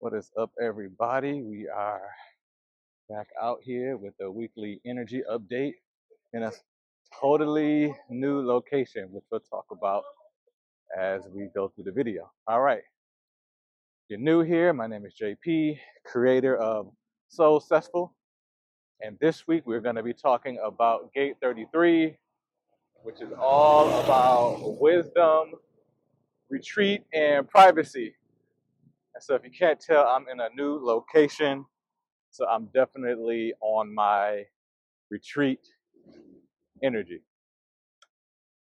What is up, everybody? We are back out here with a weekly energy update in a totally new location, which we'll talk about as we go through the video. All right, if you're new here, my name is JP, creator of Soul Cessful, and this week we're going to be talking about Gate 33, which is all about wisdom, retreat, and privacy. And so if you can't tell, I'm in a new location. So I'm definitely on my retreat energy.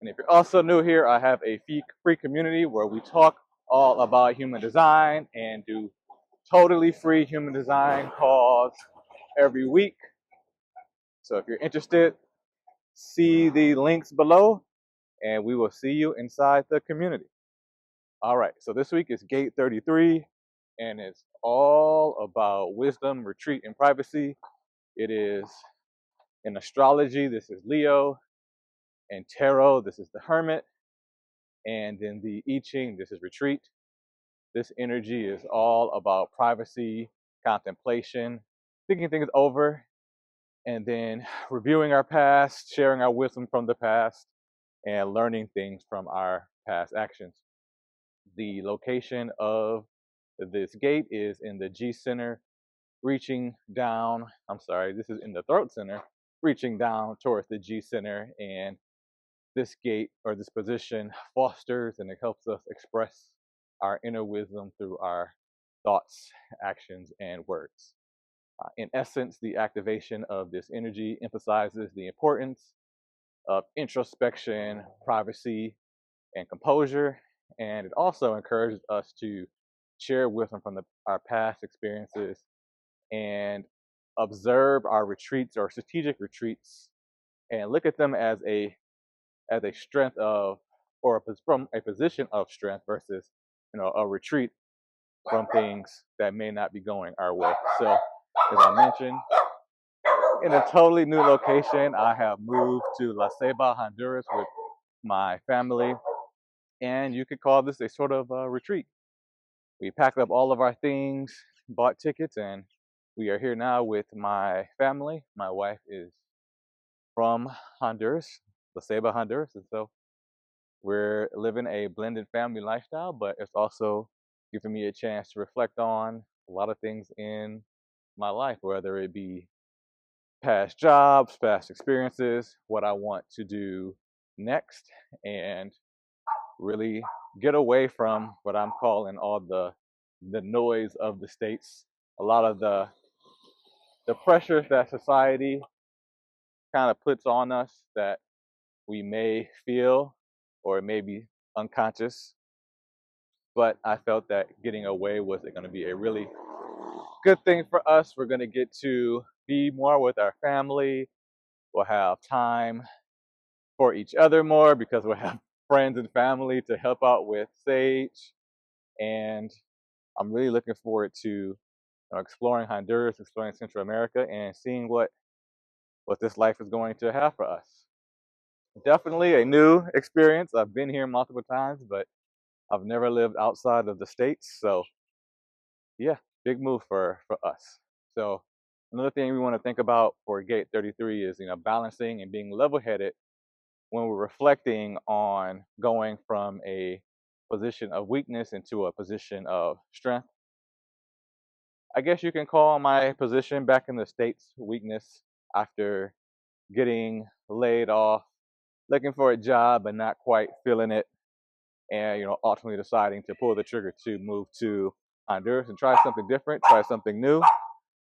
And if you're also new here, I have a free community where we talk all about human design and do totally free human design calls every week. So if you're interested, see the links below and we will see you inside the community. All right, so this week is Gate 33 and it's all about wisdom, retreat, and privacy. It is in astrology, this is Leo. And tarot, this is the Hermit. And in the I Ching, this is retreat. This energy is all about privacy, contemplation, thinking things over, and then reviewing our past, sharing our wisdom from the past, and learning things from our past actions. The location of this gate is in the G center, reaching down. This is in the throat center, reaching down towards the G center, and this gate or this position fosters and it helps us express our inner wisdom through our thoughts, actions, and words. In essence, the activation of this energy emphasizes the importance of introspection, privacy, and composure, and it also encourages us to share wisdom from our past experiences and observe our retreats or strategic retreats and look at them as a strength of, or from a position of strength versus, a retreat from things that may not be going our way. So, as I mentioned, in a totally new location, I have moved to La Ceiba, Honduras with my family, and you could call this a sort of retreat. We packed up all of our things, bought tickets, and we are here now with my family. My wife is from Honduras, La Ceiba, Honduras, and so we're living a blended family lifestyle, but it's also giving me a chance to reflect on a lot of things in my life, whether it be past jobs, past experiences, what I want to do next, and really get away from what I'm calling all the noise of the States. A lot of the pressures that society kind of puts on us that we may feel or it may be unconscious, but I felt that getting away was going to be a really good thing for us. We're going to get to be more with our family. We'll have time for each other more because we'll have friends and family to help out with Sage. And I'm really looking forward to exploring Honduras, exploring Central America, and seeing what this life is going to have for us. Definitely a new experience. I've been here multiple times, but I've never lived outside of the States. So yeah, big move for us. So another thing we want to think about for Gate 33 is, balancing and being level-headed when we're reflecting on going from a position of weakness into a position of strength. I guess you can call my position back in the States weakness after getting laid off, looking for a job but not quite feeling it, and ultimately deciding to pull the trigger to move to Honduras and try something different, try something new,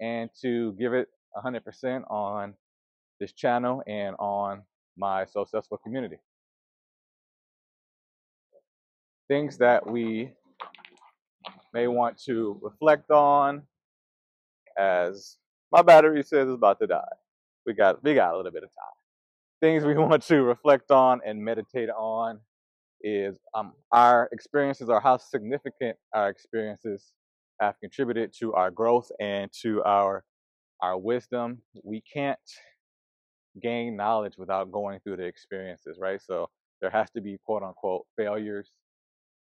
and to give it 100% on this channel and on my Soul Cessful community. Things that we may want to reflect on as my battery says it's about to die. We got a little bit of time. Things we want to reflect on and meditate on is our experiences, or how significant our experiences have contributed to our growth and to our wisdom. We can't gain knowledge without going through the experiences, right? So there has to be quote unquote failures.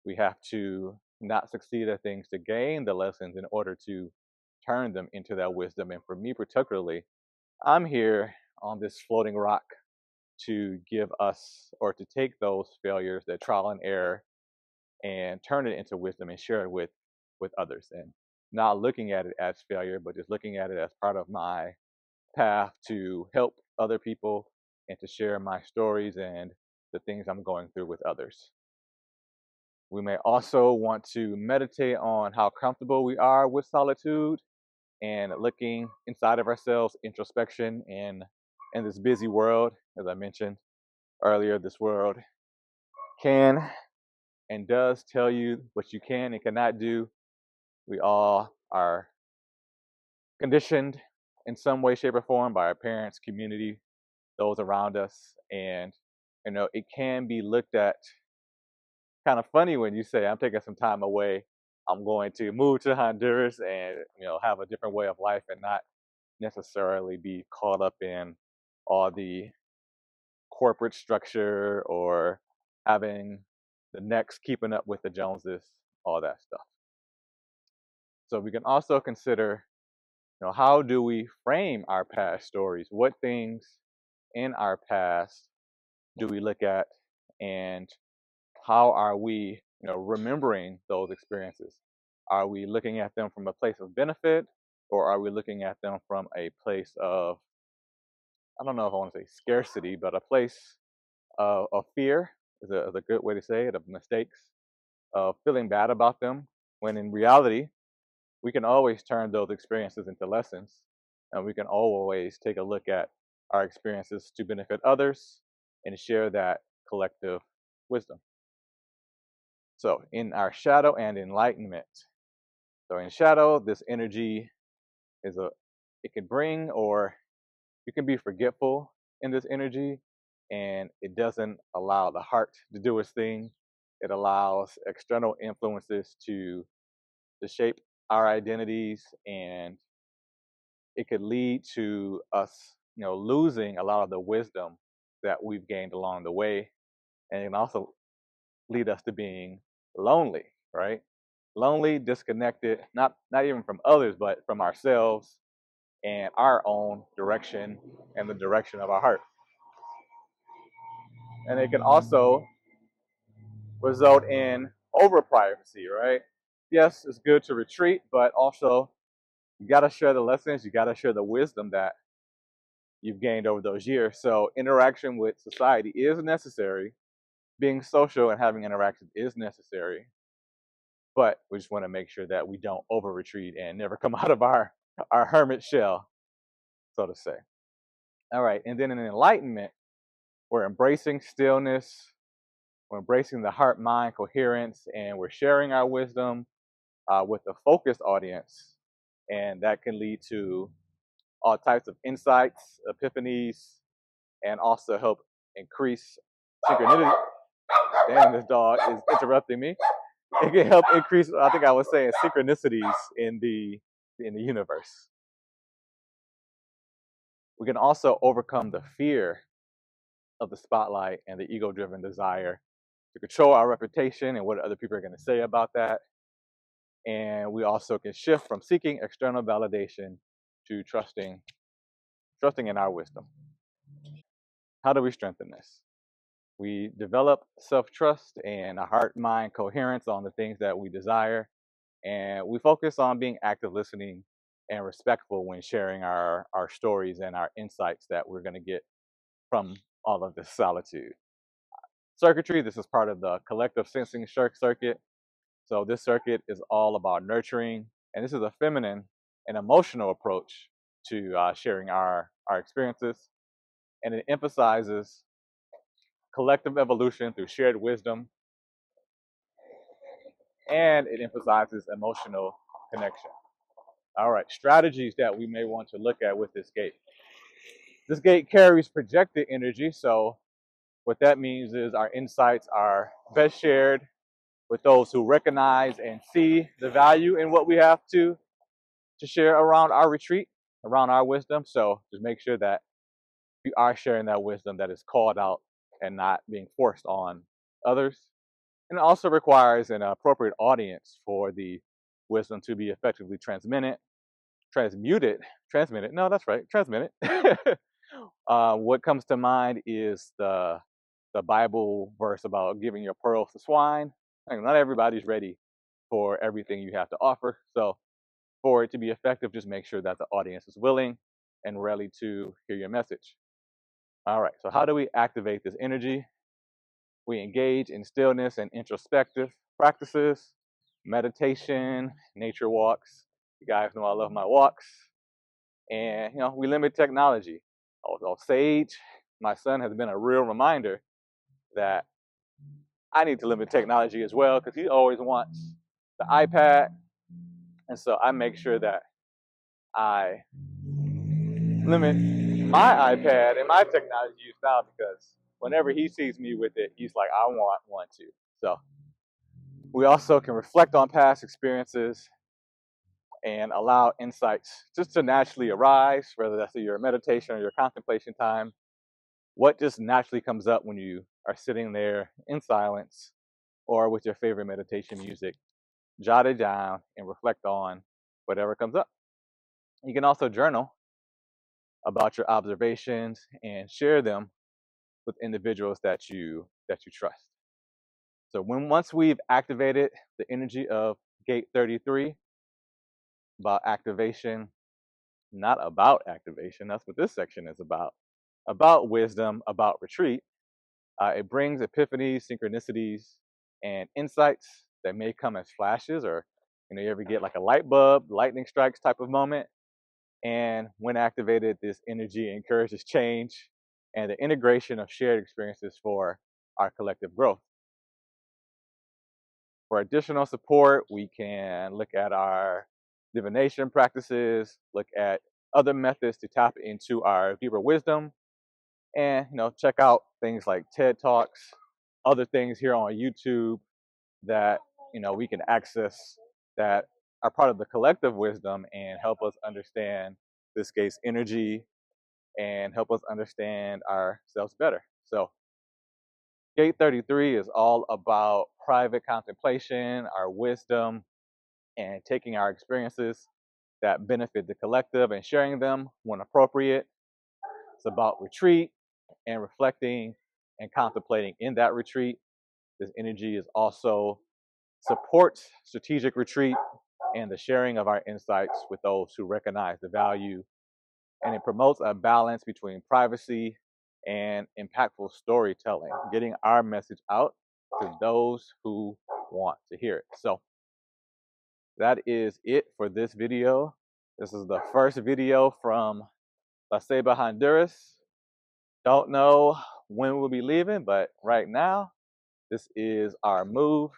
We have to not succeed at things to gain the lessons in order to turn them into that wisdom. And for me particularly, I'm here on this floating rock to give us, or to take those failures, that trial and error, and turn it into wisdom and share it with others, and not looking at it as failure, but just looking at it as part of my path to help other people and to share my stories and the things I'm going through with others. We may also want to meditate on how comfortable we are with solitude and looking inside of ourselves, introspection in this busy world. As I mentioned earlier, this world can and does tell you what you can and cannot do. We all are conditioned in some way, shape, or form by our parents, community, those around us. And, it can be looked at kind of funny when you say, I'm taking some time away. I'm going to move to Honduras and, have a different way of life and not necessarily be caught up in all the corporate structure or having the next keeping up with the Joneses, all that stuff. So we can also consider, how do we frame our past stories? What things in our past do we look at, and how are we, remembering those experiences? Are we looking at them from a place of benefit, or are we looking at them from a place of, I don't know if I want to say scarcity, but a place of fear is a good way to say it, of mistakes, of feeling bad about them, when in reality, we can always turn those experiences into lessons, and we can always take a look at our experiences to benefit others and share that collective wisdom. So, in our shadow and enlightenment. So, in shadow, this energy it can bring, or you can be forgetful in this energy, and it doesn't allow the heart to do its thing. It allows external influences to shape our identities, and it could lead to us, losing a lot of the wisdom that we've gained along the way, and it can also lead us to being lonely, right? Lonely, disconnected, not even from others, but from ourselves and our own direction and the direction of our heart. And it can also result in over privacy, right? Yes, it's good to retreat, but also you got to share the lessons, you got to share the wisdom that you've gained over those years. So interaction with society is necessary. Being social and having interaction is necessary, but we just want to make sure that we don't over retreat and never come out of our hermit shell, so to say. All right, and then in enlightenment, we're embracing stillness, we're embracing the heart mind coherence, and we're sharing our wisdom with a focused audience, and that can lead to all types of insights, epiphanies, and also help increase synchronicity. Damn, this dog is interrupting me. It can help increase, I think I was saying, synchronicities in the universe. We can also overcome the fear of the spotlight and the ego-driven desire to control our reputation and what other people are going to say about that. And we also can shift from seeking external validation to trusting in our wisdom. How do we strengthen this? We develop self-trust and a heart-mind coherence on the things that we desire, and we focus on being active listening and respectful when sharing our stories and our insights that we're going to get from all of this solitude. Circuitry, this is part of the collective sensing circuit. So this circuit is all about nurturing, and this is a feminine and emotional approach to sharing our experiences, and it emphasizes collective evolution through shared wisdom, and it emphasizes emotional connection. All right, strategies that we may want to look at with this gate. This gate carries projected energy, so what that means is our insights are best shared with those who recognize and see the value in what we have to share around our retreat, around our wisdom. So just make sure that you are sharing that wisdom that is called out and not being forced on others. And it also requires an appropriate audience for the wisdom to be effectively transmitted. No, that's right, transmitted. What comes to mind is the Bible verse about giving your pearls to swine. Like, not everybody's ready for everything you have to offer. So for it to be effective, just make sure that the audience is willing and ready to hear your message. All right, so how do we activate this energy? We engage in stillness and introspective practices, meditation, nature walks. You guys know I love my walks. And, we limit technology. Although Sage, my son, has been a real reminder that I need to limit technology as well because he always wants the iPad. And so I make sure that I limit my iPad and my technology use now because whenever he sees me with it, he's like, I want one too. So we also can reflect on past experiences and allow insights just to naturally arise, whether that's your meditation or your contemplation time. What just naturally comes up when you are sitting there in silence or with your favorite meditation music, jot it down and reflect on whatever comes up. You can also journal about your observations and share them with individuals that you trust. So once we've activated the energy of gate 33, about activation, not about activation, that's what this section is about wisdom, about retreat. It brings epiphanies, synchronicities, and insights that may come as flashes, or you ever get like a light bulb, lightning strikes type of moment. And when activated, this energy encourages change and the integration of shared experiences for our collective growth. For additional support, we can look at our divination practices, look at other methods to tap into our deeper wisdom, and check out things like TED Talks, other things here on YouTube that we can access that are part of the collective wisdom and help us understand this case energy and help us understand ourselves better. So gate 33 is all about private contemplation, our wisdom, and taking our experiences that benefit the collective and sharing them when appropriate. It's about retreat and reflecting and contemplating in that retreat. This energy is also supports strategic retreat and the sharing of our insights with those who recognize the value. And it promotes a balance between privacy and impactful storytelling, getting our message out to those who want to hear it. So that is it for this video. This is the first video from La Ceiba, Honduras. Don't know when we'll be leaving, but right now, this is our move.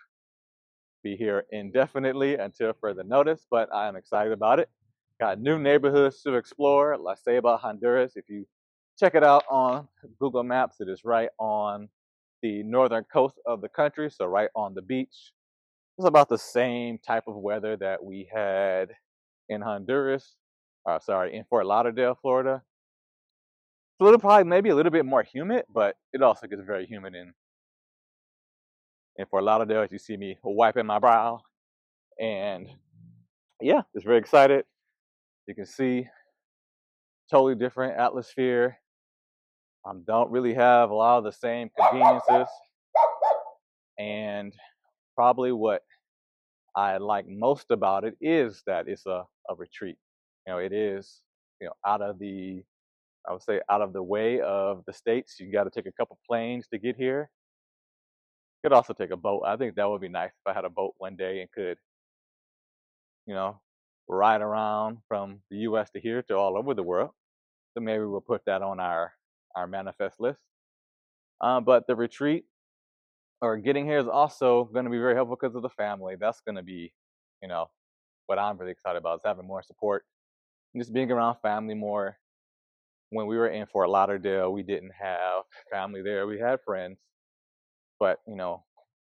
Be here indefinitely until further notice, but I am excited about it. Got new neighborhoods to explore, La Ceiba, Honduras. If you check it out on Google Maps, it is right on the northern coast of the country, so right on the beach. It's about the same type of weather that we had in Honduras, in Fort Lauderdale, Florida. It's a little, probably maybe a little bit more humid, but it also gets very humid in Fort Lauderdale, as you see me wiping my brow. And yeah, just very excited. You can see totally different atmosphere. Don't really have a lot of the same conveniences. And probably what I like most about it is that it's a retreat. It is, out of the, I would say, out of the way of the States. You got to take a couple planes to get here. Could also take a boat. I think that would be nice if I had a boat one day and could, you know, ride around from the US to here to all over the world. So maybe we'll put that on our manifest list. But the retreat or getting here is also going to be very helpful because of the family. That's going to be, what I'm really excited about is having more support and just being around family more. When we were in Fort Lauderdale, we didn't have family there. We had friends, but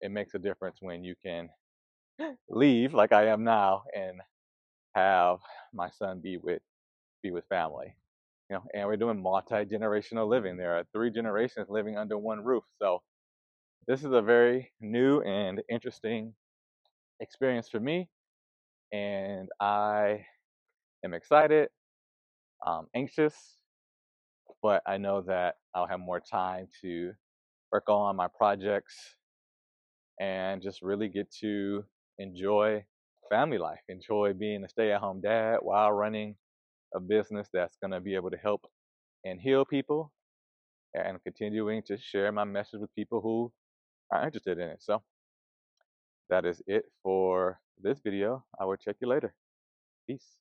it makes a difference when you can leave like I am now and have my son be with family. And we're doing multi-generational living. There are 3 generations living under one roof. So This is a very new and interesting experience for me, and I am excited, anxious, but I know that I'll have more time to work on my projects and just really get to enjoy family life, enjoy being a stay at home dad while running a business that's going to be able to help and heal people and continuing to share my message with people who are interested in it. So that is it for this video. I will check you later. Peace.